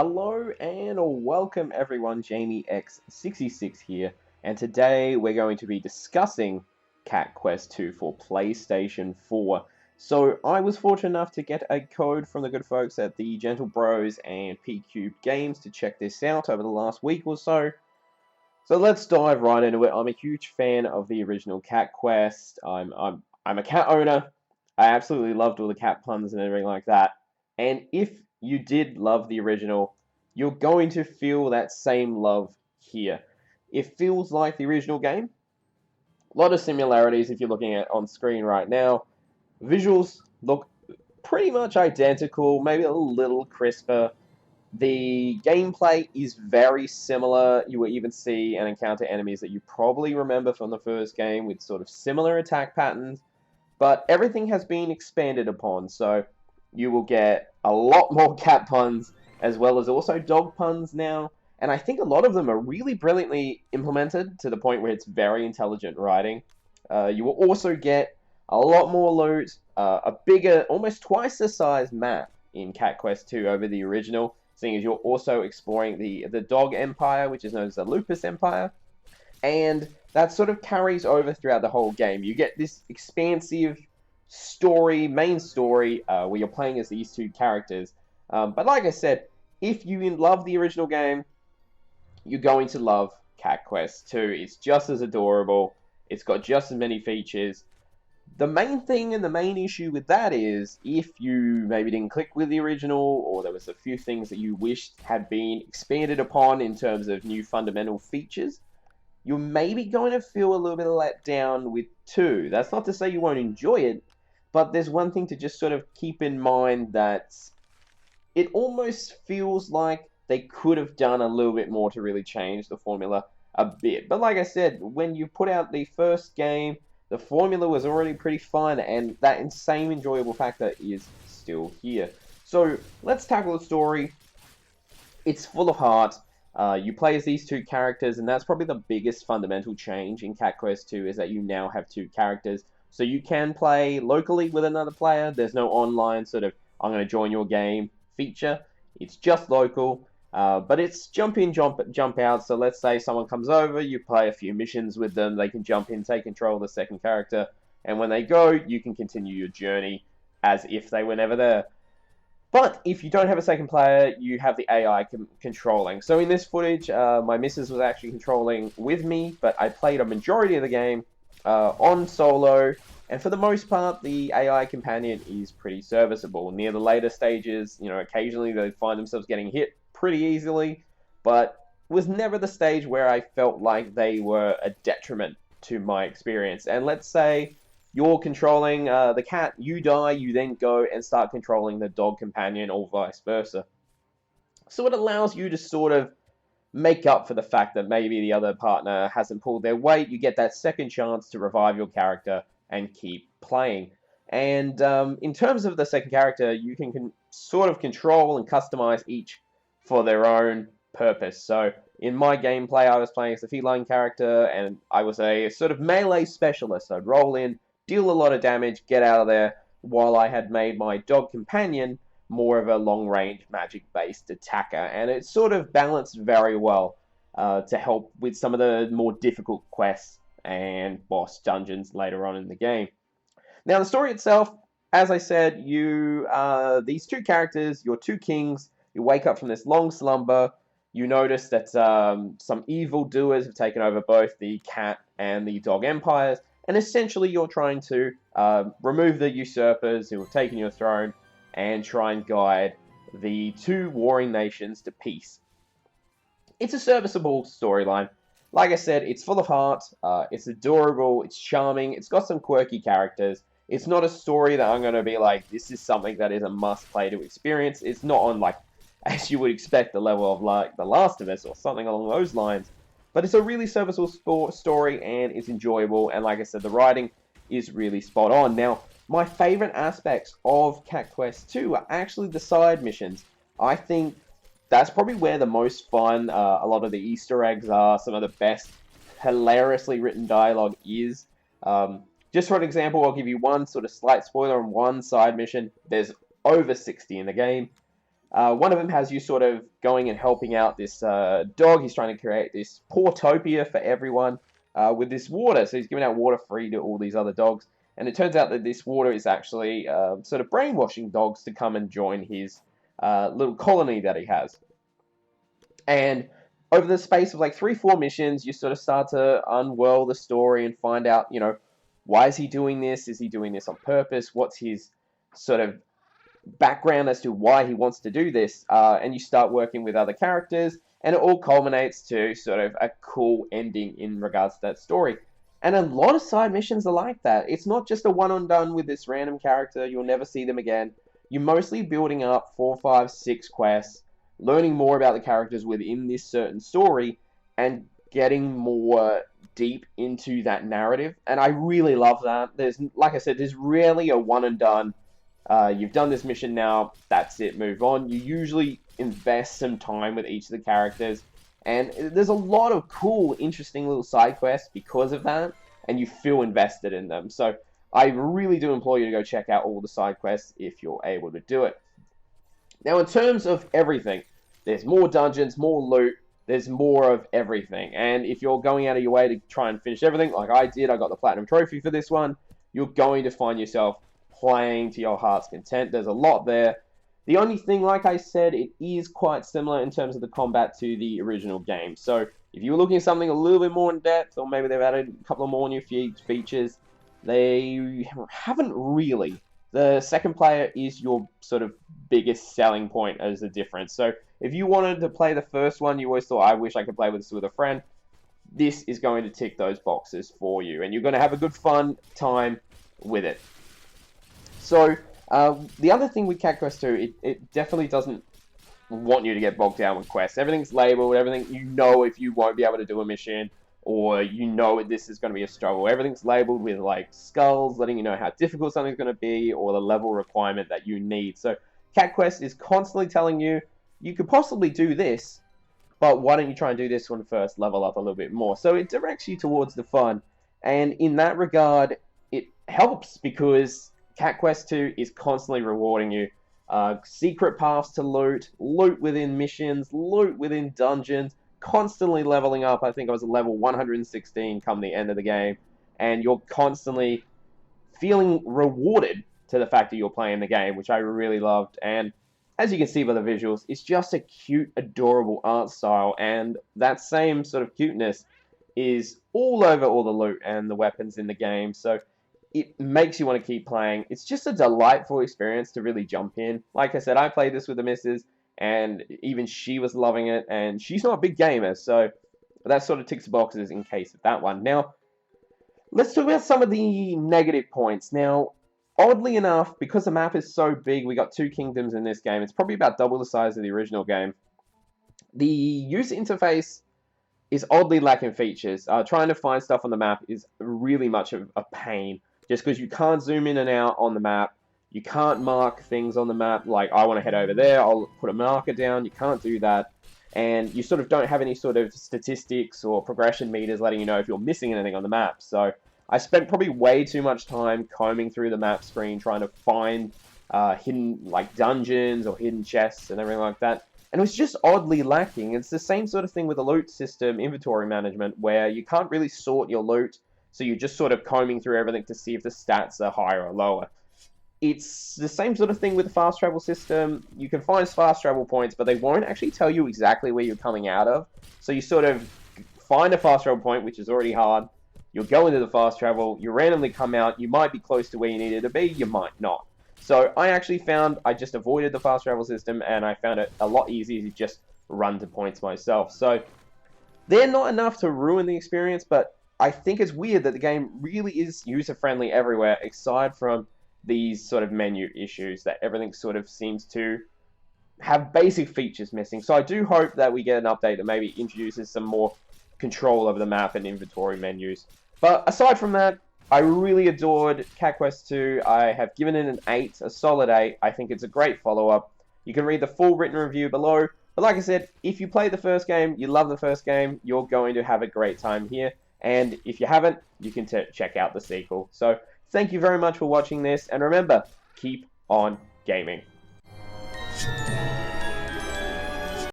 Hello and welcome everyone, Jamie X66 here, and today we're going to be discussing Cat Quest 2 for PlayStation 4. So I was fortunate enough to get a code from the good folks at the Gentle Bros and P-Cube Games to check this out over the last week or so. So let's dive right into it. I'm a huge fan of the original Cat Quest. I'm a cat owner. I absolutely loved all the cat puns and everything like that. And if you did love the original, you're going to feel that same love here. It feels like the original game. A lot of similarities if you're looking at on screen right now. Visuals look pretty much identical, maybe a little crisper. The gameplay is very similar. You will even see and encounter enemies that you probably remember from the first game with sort of similar attack patterns, but everything has been expanded upon, so you will get a lot more cat puns as well as also dog puns now, and I think a lot of them are really brilliantly implemented to the point where it's very intelligent writing. You will also get a lot more loot, a bigger, almost twice the size map in Cat Quest 2 over the original, seeing as you're also exploring the Dog Empire, which is known as the Lupus Empire, and that sort of carries over throughout the whole game. You get this expansive main story, where you're playing as these two characters. But like I said, if you love the original game, you're going to love Cat Quest 2. It's just as adorable. It's got just as many features. The main thing and the main issue with that is if you maybe didn't click with the original, or there was a few things that you wished had been expanded upon in terms of new fundamental features, you're maybe going to feel a little bit let down with 2. That's not to say you won't enjoy it, but there's one thing to just sort of keep in mind, that it almost feels like they could have done a little bit more to really change the formula a bit. But like I said, when you put out the first game, the formula was already pretty fun, and that insane enjoyable factor is still here. So let's tackle the story. It's full of heart. You play as these two characters, and that's probably the biggest fundamental change in Cat Quest 2, is that you now have two characters. So you can play locally with another player. There's no online sort of, I'm going to join your game feature. It's just local. But it's jump in, jump out. So let's say someone comes over, you play a few missions with them, they can jump in, take control of the second character, and when they go, you can continue your journey as if they were never there. But if you don't have a second player, you have the AI controlling. So in this footage, my missus was actually controlling with me, but I played a majority of the game on solo, and for the most part, the AI companion is pretty serviceable. Near the later stages, occasionally they find themselves getting hit pretty easily, but was never the stage where I felt like they were a detriment to my experience. And let's say you're controlling the cat, you die, you then go and start controlling the dog companion, or vice versa. So it allows you to sort of make up for the fact that maybe the other partner hasn't pulled their weight. You get that second chance to revive your character and keep playing. And in terms of the second character, you can sort of control and customize each for their own purpose. So in my gameplay, I was playing as a feline character, and I was a sort of melee specialist. I'd roll in, deal a lot of damage, get out of there, while I had made my dog companion more of a long-range magic-based attacker. And it sort of balanced very well to help with some of the more difficult quests and boss dungeons later on in the game. Now, the story itself, as I said, these two characters, your two kings. You wake up from this long slumber. You notice that some evildoers have taken over both the cat and the dog empires, and essentially you're trying to remove the usurpers who have taken your throne and try and guide the two warring nations to peace. It's a serviceable storyline. Like I said, it's full of heart, it's adorable, it's charming, it's got some quirky characters. It's not a story that I'm going to be like, this is something that is a must-play to experience. It's not on, like, as you would expect, the level of, like, The Last of Us or something along those lines. But it's a really serviceable story, and it's enjoyable, and like I said, the writing is really spot on. Now, my favorite aspects of Cat Quest 2 are actually the side missions. I think that's probably where the most fun, a lot of the Easter eggs are, some of the best hilariously written dialogue is. Just for an example, I'll give you one sort of slight spoiler on one side mission. There's over 60 in the game. One of them has you sort of going and helping out this dog. He's trying to create this portopia for everyone with this water. So he's giving out water free to all these other dogs. And it turns out that this water is actually sort of brainwashing dogs to come and join his little colony that he has. And over the space of like 3-4 missions, you sort of start to unwell the story and find out, you know, why is he doing this? Is he doing this on purpose? What's his sort of background as to why he wants to do this? And you start working with other characters, and it all culminates to sort of a cool ending in regards to that story. And a lot of side missions are like that. It's not just a one-and-done with this random character. You'll never see them again. You're mostly building up 4, 5, 6 quests, learning more about the characters within this certain story, and getting more deep into that narrative. And I really love that. There's, like I said, there's rarely a one-and-done. You've done this mission now, that's it, move on. You usually invest some time with each of the characters. And there's a lot of cool, interesting little side quests because of that, and you feel invested in them. So I really do implore you to go check out all the side quests if you're able to do it. Now, in terms of everything, there's more dungeons, more loot, there's more of everything. And if you're going out of your way to try and finish everything, like I did, I got the Platinum Trophy for this one, you're going to find yourself playing to your heart's content. There's a lot there. The only thing, like I said, it is quite similar in terms of the combat to the original game. So if you were looking at something a little bit more in depth, or maybe they've added a couple of more new features, they haven't really. The second player is your sort of biggest selling point as a difference. So if you wanted to play the first one, you always thought, I wish I could play this with a friend, this is going to tick those boxes for you. And you're going to have a good fun time with it. So the other thing with Cat Quest 2, it definitely doesn't want you to get bogged down with quests. Everything's labeled, everything, you know if you won't be able to do a mission, or you know this is going to be a struggle. Everything's labeled with like skulls, letting you know how difficult something's going to be, or the level requirement that you need. So Cat Quest is constantly telling you, you could possibly do this, but why don't you try and do this one first, level up a little bit more. So it directs you towards the fun. And in that regard, it helps because Cat Quest 2 is constantly rewarding you. Secret paths to loot, loot within missions, loot within dungeons, constantly leveling up. I think I was at level 116 come the end of the game, and you're constantly feeling rewarded to the fact that you're playing the game, which I really loved. And as you can see by the visuals, it's just a cute, adorable art style, and that same sort of cuteness is all over all the loot and the weapons in the game. So it makes you want to keep playing. It's just a delightful experience to really jump in. Like I said, I played this with the missus, and even she was loving it, and she's not a big gamer, so that sort of ticks the boxes in case of that one. Now, let's talk about some of the negative points. Now, oddly enough, because the map is so big, we got 2 kingdoms in this game, it's probably about double the size of the original game. The user interface is oddly lacking features. Trying to find stuff on the map is really much of a pain, just because you can't zoom in and out on the map. You can't mark things on the map, like I want to head over there, I'll put a marker down. You can't do that. And you sort of don't have any sort of statistics or progression meters letting you know if you're missing anything on the map. So I spent probably way too much time combing through the map screen trying to find hidden like dungeons or hidden chests and everything like that. And it was just oddly lacking. It's the same sort of thing with the loot system, inventory management, where you can't really sort your loot. So you're just sort of combing through everything to see if the stats are higher or lower. It's the same sort of thing with the fast travel system. You can find fast travel points, but they won't actually tell you exactly where you're coming out of. So you sort of find a fast travel point, which is already hard. You'll go into the fast travel, you randomly come out, you might be close to where you needed to be, you might not. So I actually found I just avoided the fast travel system, and I found it a lot easier to just run to points myself. So they're not enough to ruin the experience, but I think it's weird that the game really is user-friendly everywhere, aside from these sort of menu issues that everything sort of seems to have basic features missing. So I do hope that we get an update that maybe introduces some more control over the map and inventory menus. But aside from that, I really adored Cat Quest 2. I have given it an 8, a solid 8. I think it's a great follow-up. You can read the full written review below. But like I said, if you played the first game, you love the first game, you're going to have a great time here. And if you haven't, you can check out the sequel. So thank you very much for watching this, and remember, keep on gaming.